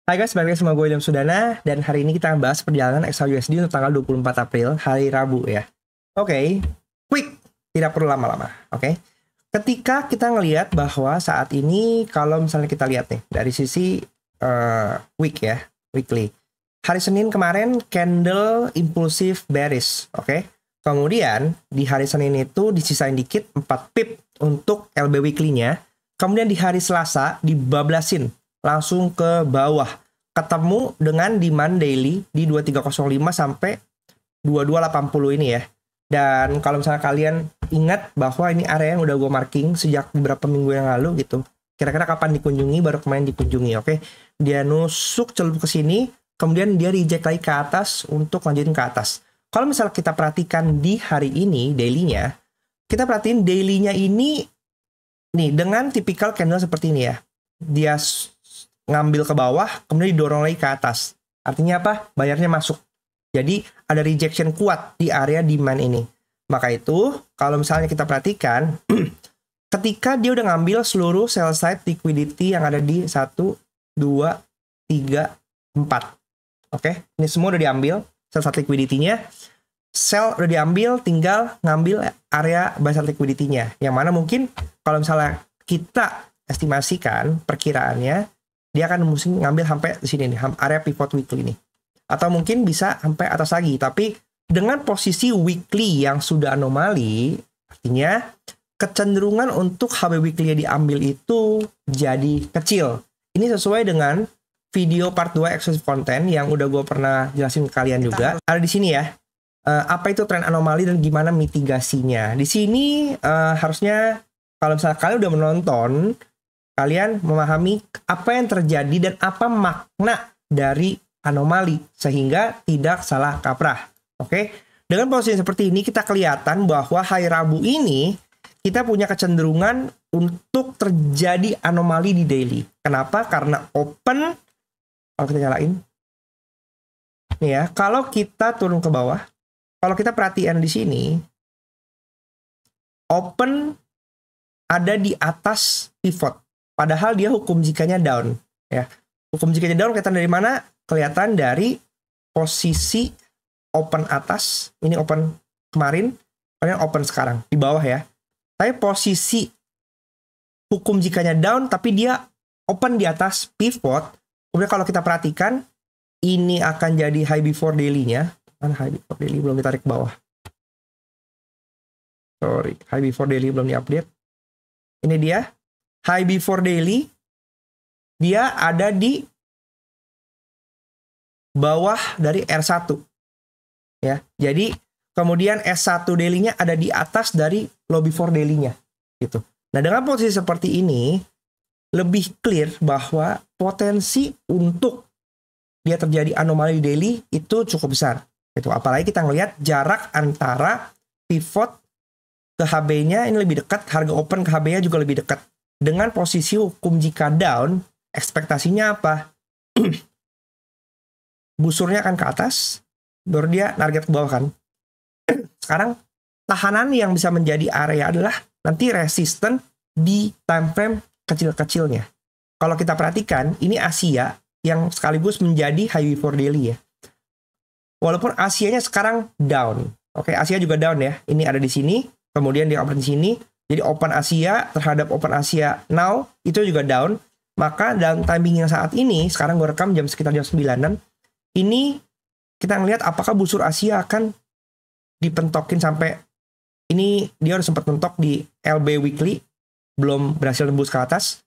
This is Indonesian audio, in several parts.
Hai guys, balik lagi sama gue William Sudana. Dan hari ini kita akan bahas perjalanan XAUSD untuk tanggal 24 April, hari Rabu ya. Oke, quick, tidak perlu lama-lama. Oke, ketika kita ngelihat bahwa saat ini, kalau misalnya kita lihat nih, dari sisi week ya, weekly. Hari Senin kemarin, candle impulsive bearish, oke. Kemudian, di hari Senin itu disisain dikit, 4 pip untuk LB weekly-nya. Kemudian di hari Selasa, dibablasin langsung ke bawah, ketemu dengan demand daily di 2305 sampai 2280 ini ya. Dan kalau misalnya kalian ingat bahwa ini area yang udah gue marking sejak beberapa minggu yang lalu gitu, kira-kira kapan dikunjungi, baru kemarin dikunjungi, oke. Dia nusuk celup ke sini, kemudian dia reject lagi ke atas untuk lanjutin ke atas. Kalau misalnya kita perhatikan di hari ini daily-nya, kita perhatiin daily-nya ini nih dengan tipikal candle seperti ini ya. Dia ngambil ke bawah, kemudian didorong lagi ke atas. Artinya apa? Bayarnya masuk. Jadi ada rejection kuat di area demand ini. Maka itu, kalau misalnya kita perhatikan, ketika dia udah ngambil seluruh sell side liquidity yang ada di 1, 2, 3, 4. Oke, ini semua udah diambil, sell side liquidity-nya. Sell udah diambil, tinggal ngambil area buy side liquidity-nya. Yang mana mungkin kalau misalnya kita estimasikan perkiraannya, dia akan mesti ngambil sampai di sini nih, area pivot weekly ini. Atau mungkin bisa sampai atas lagi. Tapi dengan posisi weekly yang sudah anomali, artinya kecenderungan untuk HB weekly yang diambil itu jadi kecil. Ini sesuai dengan video part 2 exclusive content yang udah gue pernah jelasin ke kalian juga. Ada di sini ya. Apa itu tren anomali dan gimana mitigasinya. Di sini harusnya kalau misalnya kalian udah menonton, kalian memahami apa yang terjadi dan apa makna dari anomali sehingga tidak salah kaprah. Oke, dengan posisi seperti ini kita kelihatan bahwa hari Rabu ini kita punya kecenderungan untuk terjadi anomali di daily. Kenapa? Karena open, kalau kita nyalain, nih ya, kalau kita turun ke bawah, kalau kita perhatian di sini, open ada di atas pivot. Padahal dia hukum jikanya down, ya. Hukum jikanya down kelihatan dari mana? Kelihatan dari posisi open atas. Ini open kemarin, kemudian open sekarang di bawah ya. Tapi posisi hukum jikanya down, tapi dia open di atas pivot. Kemudian kalau kita perhatikan, ini akan jadi high before daily-nya. Kan high before daily belum ditarik ke bawah. Sorry, high before daily belum diupdate. Ini dia. High before daily, dia ada di bawah dari R1. Ya, jadi kemudian S1 daily-nya ada di atas dari low before daily-nya. Gitu. Nah, dengan posisi seperti ini, lebih clear bahwa potensi untuk dia terjadi anomali daily itu cukup besar. Gitu. Apalagi kita ngelihat jarak antara pivot ke HB-nya ini lebih dekat, harga open ke HB-nya juga lebih dekat. Dengan posisi hukum jika down, ekspektasinya apa? Busurnya akan ke atas, baru dia target ke bawah kan. Sekarang, tahanan yang bisa menjadi area adalah nanti resisten di time frame kecil-kecilnya. Kalau kita perhatikan, ini Asia yang sekaligus menjadi high before daily ya. Walaupun Asianya sekarang down. Oke, Asia juga down ya. Ini ada di sini, kemudian dia open di sini. Jadi open Asia terhadap open Asia now itu juga down. Maka dalam timing yang saat ini, sekarang gue rekam sekitar jam 9-an, ini kita ngelihat apakah busur Asia akan dipentokin sampai ini, dia udah sempat mentok di LB weekly, belum berhasil nembus ke atas.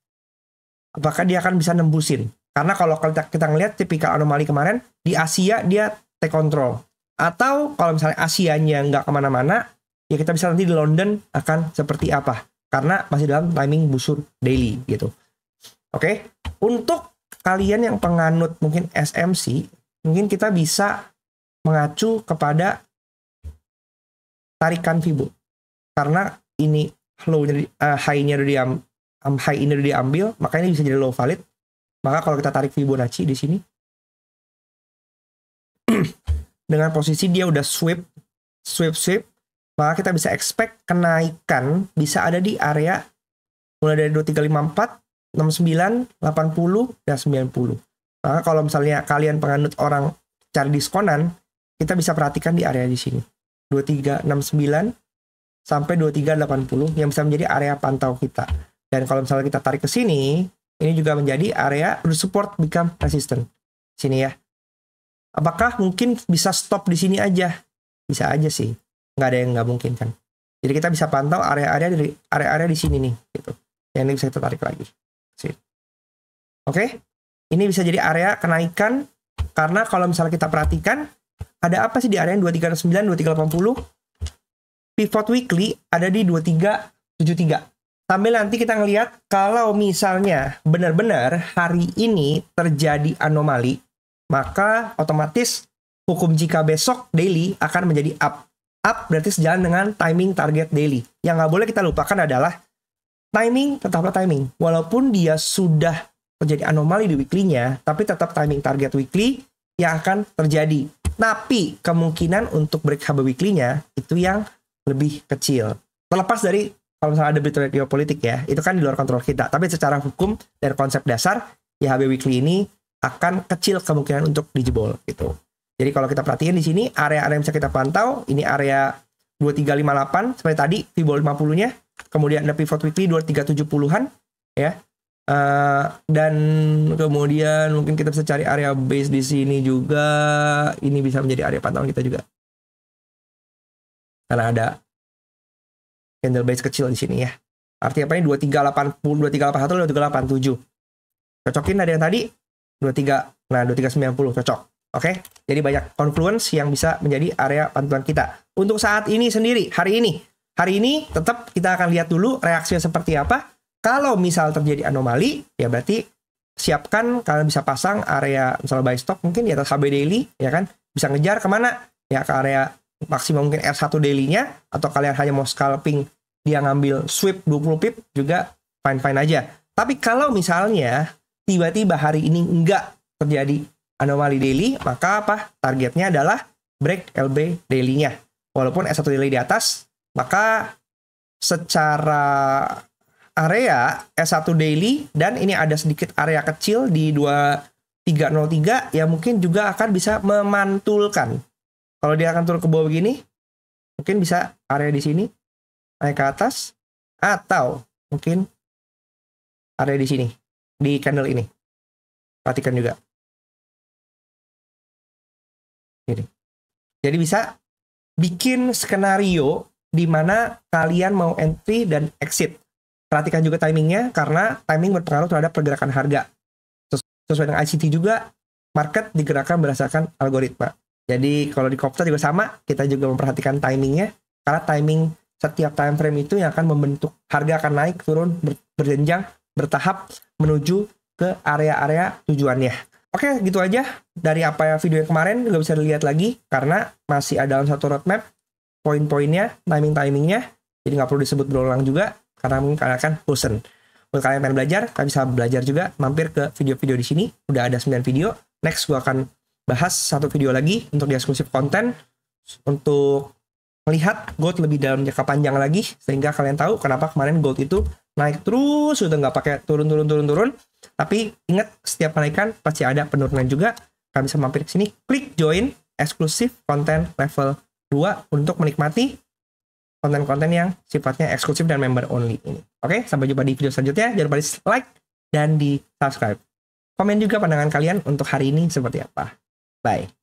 Apakah dia akan bisa nembusin? Karena kalau kita ngelihat tipikal anomali kemarin, di Asia dia take control. Atau kalau misalnya Asianya nggak kemana-mana, ya kita bisa nanti di London akan seperti apa. Karena masih dalam timing busur daily gitu. Oke, untuk kalian yang penganut mungkin SMC, mungkin kita bisa mengacu kepada tarikan Fibo. Karena ini high-nya udah diambil, maka ini bisa jadi low valid. Maka kalau kita tarik Fibonacci di sini, dengan posisi dia udah sweep, maka kita bisa expect kenaikan bisa ada di area mulai dari 2354, 69, 80, dan 90. Maka kalau misalnya kalian penganut orang cari diskonan, kita bisa perhatikan di area di sini. 2369 sampai 2380 yang bisa menjadi area pantau kita. Dan kalau misalnya kita tarik ke sini, ini juga menjadi area support become resistant. Sini ya. Apakah mungkin bisa stop di sini aja? Bisa aja sih. Nggak ada yang nggak mungkin kan. Jadi kita bisa pantau area-area di sini nih, gitu. Yang ini bisa kita tarik lagi. Oke. Ini bisa jadi area kenaikan karena kalau misalnya kita perhatikan ada apa sih di area 2369, 2380? Pivot weekly ada di 2373. Sambil nanti kita ngelihat kalau misalnya benar-benar hari ini terjadi anomali, maka otomatis hukum jika besok daily akan menjadi up. Up berarti sejalan dengan timing target daily. Yang nggak boleh kita lupakan adalah timing tetaplah timing. Walaupun dia sudah terjadi anomali di weekly-nya, tapi tetap timing target weekly yang akan terjadi. Tapi kemungkinan untuk break HB weekly-nya itu yang lebih kecil. Terlepas dari kalau misalnya ada berita geopolitik ya, itu kan di luar kontrol kita. Tapi secara hukum dan konsep dasar, ya HB weekly ini akan kecil kemungkinan untuk dijebol gitu. Jadi kalau kita perhatiin di sini, area-area yang bisa kita pantau, ini area 2358, seperti tadi, Fibo 50-nya. Kemudian ada pivot weekly 2370-an, ya. Dan kemudian mungkin kita bisa cari area base di sini juga. Ini bisa menjadi area pantauan kita juga. Karena ada candle base kecil di sini ya. Artinya apa ini? 2380, 2381, 2387. Cocokin ada yang tadi 23, nah 2390 cocok. Oke, jadi banyak confluence yang bisa menjadi area pantauan kita. Untuk saat ini sendiri, hari ini tetap kita akan lihat dulu reaksinya seperti apa. Kalau misal terjadi anomali, ya berarti siapkan kalian bisa pasang area misalnya buy stock mungkin di atas HB daily, ya kan? Bisa ngejar kemana? Ya ke area maksimum mungkin R1 daily-nya, atau kalian hanya mau scalping dia ngambil sweep 20 pip juga fine-fine aja. Tapi kalau misalnya tiba-tiba hari ini enggak terjadi anomali daily, maka apa? Targetnya adalah break LB daily-nya. Walaupun S1 daily di atas, maka secara area S1 daily dan ini ada sedikit area kecil di 2303 yang mungkin juga akan bisa memantulkan. Kalau dia akan turun ke bawah begini, mungkin bisa area di sini naik ke atas, atau mungkin area di sini di candle ini. Perhatikan juga. Ini. Jadi bisa bikin skenario di mana kalian mau entry dan exit. Perhatikan juga timingnya, karena timing berpengaruh terhadap pergerakan harga. Sesuai dengan ICT juga, market digerakkan berdasarkan algoritma. Jadi kalau di Kopta juga sama, kita juga memperhatikan timingnya, karena timing setiap time frame itu yang akan membentuk harga akan naik, turun, berjenjang, bertahap, menuju ke area-area tujuannya. Oke, gitu aja dari apa ya video yang kemarin, juga bisa dilihat lagi, karena masih ada dalam satu roadmap, poin-poinnya, timing-timingnya, jadi nggak perlu disebut berulang juga, karena mungkin kalian akan bosen. Untuk kalian pengen belajar, kalian bisa belajar juga, mampir ke video-video di sini, udah ada 9 video. Next, gue akan bahas satu video lagi untuk di eksklusif konten, untuk melihat gold lebih dalam jangka panjang lagi, sehingga kalian tahu kenapa kemarin gold itu naik terus, udah nggak pakai turun. Tapi ingat, setiap kenaikan pasti ada penurunan juga. Kalian bisa mampir ke sini, klik join eksklusif konten level 2 untuk menikmati konten-konten yang sifatnya eksklusif dan member only ini. Oke, sampai jumpa di video selanjutnya. Jangan lupa di like dan di subscribe. Komen juga pandangan kalian untuk hari ini seperti apa. Bye.